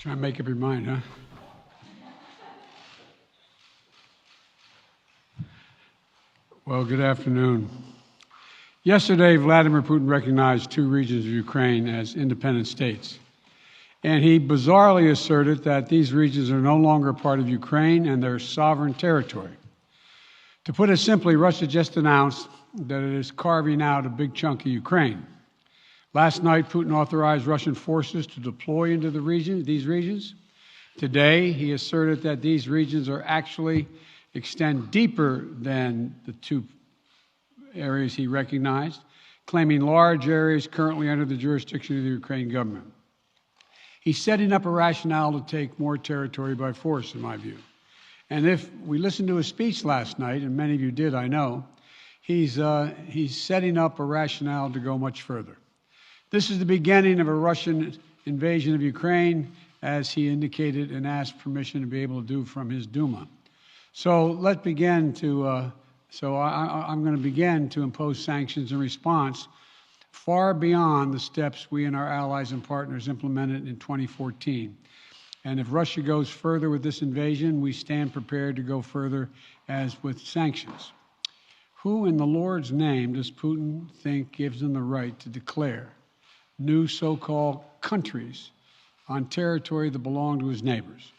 Try and make up your mind, huh? Well, good afternoon. Yesterday, Vladimir Putin recognized two regions of Ukraine as independent states. And he bizarrely asserted that these regions are no longer part of Ukraine and their sovereign territory. To put it simply, Russia just announced that it is carving out a big chunk of Ukraine. Last night, Putin authorized Russian forces to deploy into these regions. Today, he asserted that these regions are actually extend deeper than the two areas he recognized, claiming large areas currently under the jurisdiction of the Ukraine government. He's setting up a rationale to take more territory by force, in my view. And if we listened to his speech last night, and many of you did, I know, he's setting up a rationale to go much further. This is the beginning of a Russian invasion of Ukraine, as he indicated and asked permission to be able to do from his Duma. So let's begin to, I'm going to begin to impose sanctions in response far beyond the steps we and our allies and partners implemented in 2014. And if Russia goes further with this invasion, we stand prepared to go further as with sanctions. Who in the Lord's name does Putin think gives him the right to declare new so-called countries on territory that belong to his neighbors?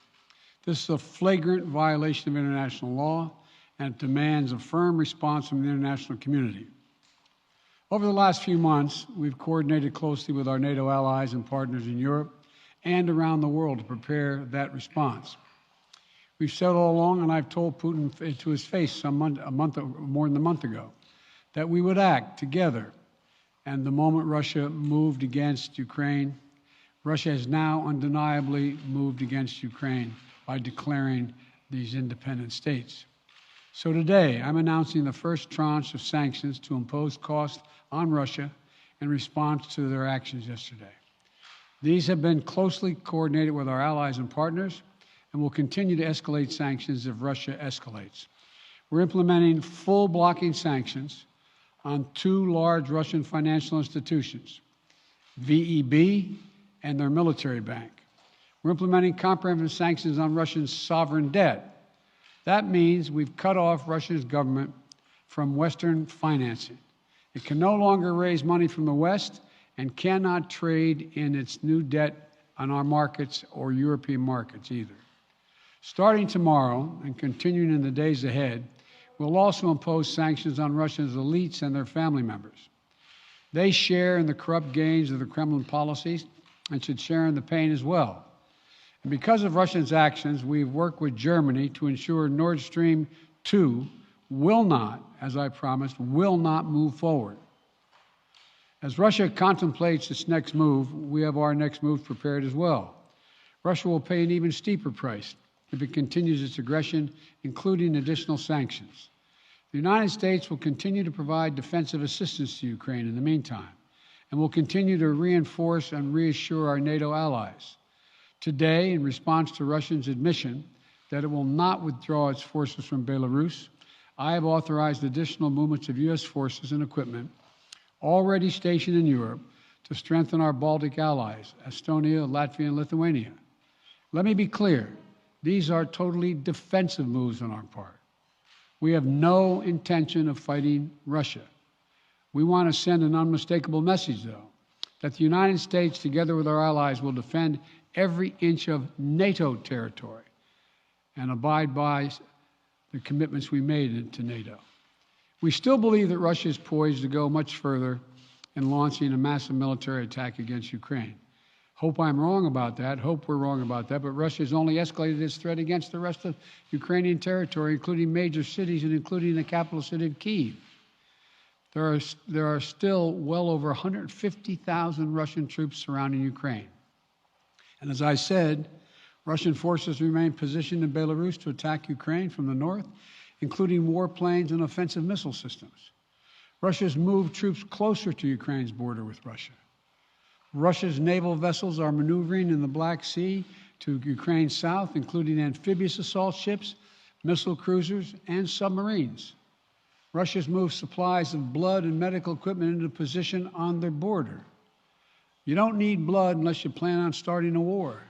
This is a flagrant violation of international law, and it demands a firm response from the international community. Over the last few months, we've coordinated closely with our NATO allies and partners in Europe and around the world to prepare that response. We've said all along, and I've told Putin to his face more than a month ago, that we would act together. And the moment Russia moved against Ukraine, Russia has now undeniably moved against Ukraine by declaring these independent states. So today, I'm announcing the first tranche of sanctions to impose costs on Russia in response to their actions yesterday. These have been closely coordinated with our allies and partners, and will continue to escalate sanctions if Russia escalates. We're implementing full blocking sanctions on two large Russian financial institutions, VEB and their military bank. We're implementing comprehensive sanctions on Russian sovereign debt. That means we've cut off Russia's government from Western financing. It can no longer raise money from the West and cannot trade in its new debt on our markets or European markets either. Starting tomorrow and continuing in the days ahead, we'll also impose sanctions on Russia's elites and their family members. They share in the corrupt gains of the Kremlin policies and should share in the pain as well. And because of Russia's actions, we've worked with Germany to ensure Nord Stream 2 will not, as I promised, will not move forward. As Russia contemplates its next move, we have our next move prepared as well. Russia will pay an even steeper price if it continues its aggression, including additional sanctions. The United States will continue to provide defensive assistance to Ukraine in the meantime, and will continue to reinforce and reassure our NATO allies. Today, in response to Russia's admission that it will not withdraw its forces from Belarus, I have authorized additional movements of U.S. forces and equipment already stationed in Europe to strengthen our Baltic allies, Estonia, Latvia, and Lithuania. Let me be clear, these are totally defensive moves on our part. We have no intention of fighting Russia. We want to send an unmistakable message, though, that the United States, together with our allies, will defend every inch of NATO territory and abide by the commitments we made to NATO. We still believe that Russia is poised to go much further in launching a massive military attack against Ukraine. Hope I'm wrong about that. Hope we're wrong about that. But Russia has only escalated its threat against the rest of Ukrainian territory, including major cities and including the capital city of Kyiv. There are still well over 150,000 Russian troops surrounding Ukraine. And as I said, Russian forces remain positioned in Belarus to attack Ukraine from the north, including warplanes and offensive missile systems. Russia's moved troops closer to Ukraine's border with Russia. Russia's naval vessels are maneuvering in the Black Sea to Ukraine's south, including amphibious assault ships, missile cruisers, and submarines. Russia's moved supplies of blood and medical equipment into position on their border. You don't need blood unless you plan on starting a war.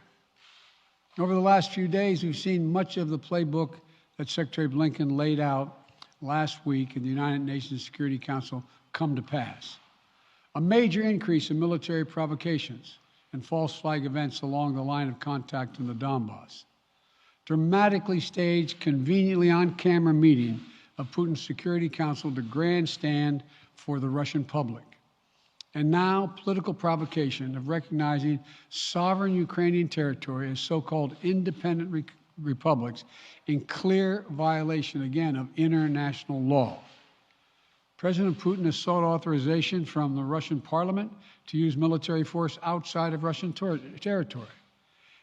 Over the last few days, we've seen much of the playbook that Secretary Blinken laid out last week in the United Nations Security Council come to pass. A major increase in military provocations and false flag events along the line of contact in the Donbass. Dramatically staged, conveniently on-camera meeting of Putin's Security Council to grandstand for the Russian public. And now, political provocation of recognizing sovereign Ukrainian territory as so-called independent republics in clear violation, again, of international law. President Putin has sought authorization from the Russian parliament to use military force outside of Russian territory.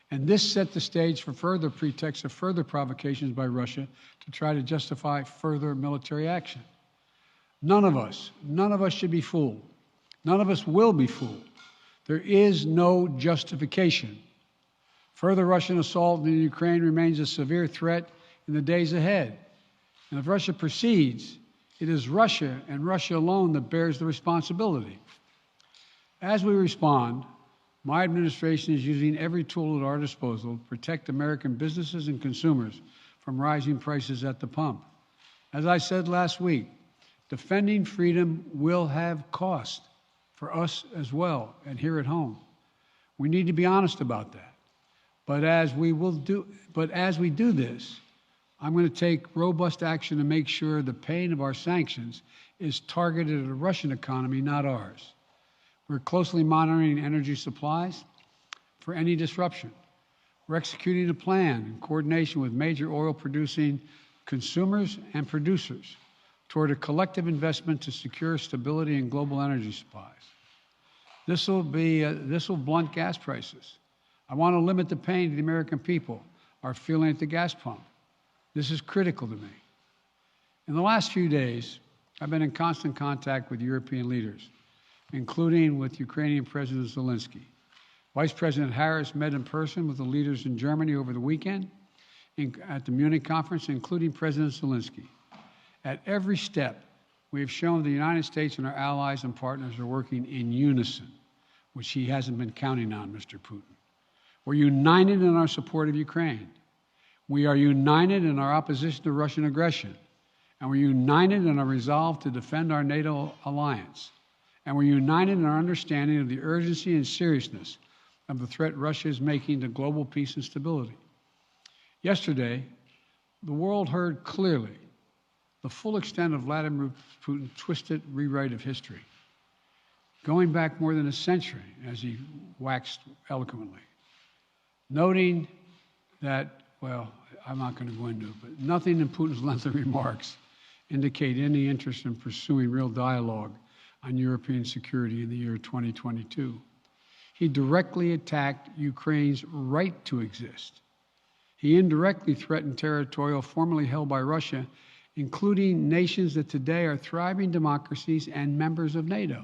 And this set the stage for further pretexts of further provocations by Russia to try to justify further military action. None of us should be fooled. None of us will be fooled. There is no justification. Further Russian assault in Ukraine remains a severe threat in the days ahead. And if Russia proceeds, it is Russia and Russia alone that bears the responsibility. As we respond, my administration is using every tool at our disposal to protect American businesses and consumers from rising prices at the pump. As I said last week, defending freedom will have cost for us as well and here at home. We need to be honest about that. But as we do this, I'm going to take robust action to make sure the pain of our sanctions is targeted at the Russian economy, not ours. We're closely monitoring energy supplies for any disruption. We're executing a plan in coordination with major oil-producing consumers and producers toward a collective investment to secure stability in global energy supplies. This will blunt gas prices. I want to limit the pain the American people are feeling at the gas pump. This is critical to me. In the last few days, I've been in constant contact with European leaders, including with Ukrainian President Zelensky. Vice President Harris met in person with the leaders in Germany over the weekend at the Munich conference, including President Zelensky. At every step, we have shown the United States and our allies and partners are working in unison, which he hasn't been counting on, Mr. Putin. We're united in our support of Ukraine. We are united in our opposition to Russian aggression. And we're united in our resolve to defend our NATO alliance. And we're united in our understanding of the urgency and seriousness of the threat Russia is making to global peace and stability. Yesterday, the world heard clearly the full extent of Vladimir Putin's twisted rewrite of history, going back more than a century, as he waxed eloquently, noting that, well, I'm not going to go into it, but nothing in Putin's lengthy remarks indicate any interest in pursuing real dialogue on European security in the year 2022. He directly attacked Ukraine's right to exist. He indirectly threatened territory formerly held by Russia, including nations that today are thriving democracies and members of NATO.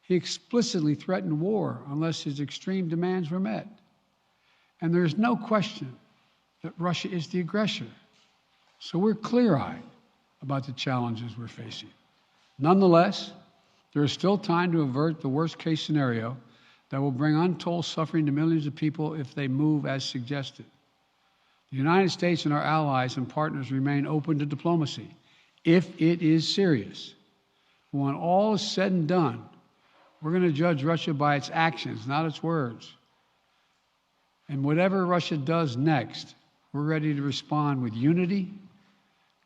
He explicitly threatened war unless his extreme demands were met. And there is no question that Russia is the aggressor. So we're clear-eyed about the challenges we're facing. Nonetheless, there is still time to avert the worst-case scenario that will bring untold suffering to millions of people if they move as suggested. The United States and our allies and partners remain open to diplomacy if it is serious. When all is said and done, we're going to judge Russia by its actions, not its words. And whatever Russia does next, we're ready to respond with unity,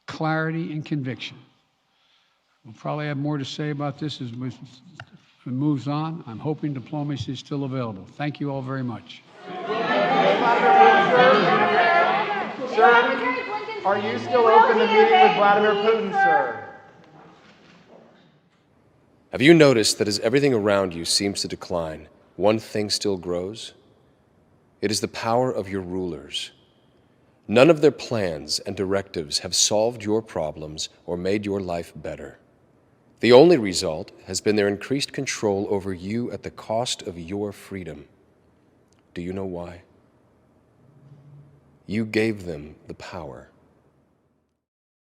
clarity, and conviction. We'll probably have more to say about this as it moves on. I'm hoping diplomacy is still available. Thank you all very much. Sir, are you still open to meeting with Vladimir Putin, sir? Have you noticed that as everything around you seems to decline, one thing still grows? It is the power of your rulers. None of their plans and directives have solved your problems or made your life better. The only result has been their increased control over you at the cost of your freedom. Do you know why? You gave them the power.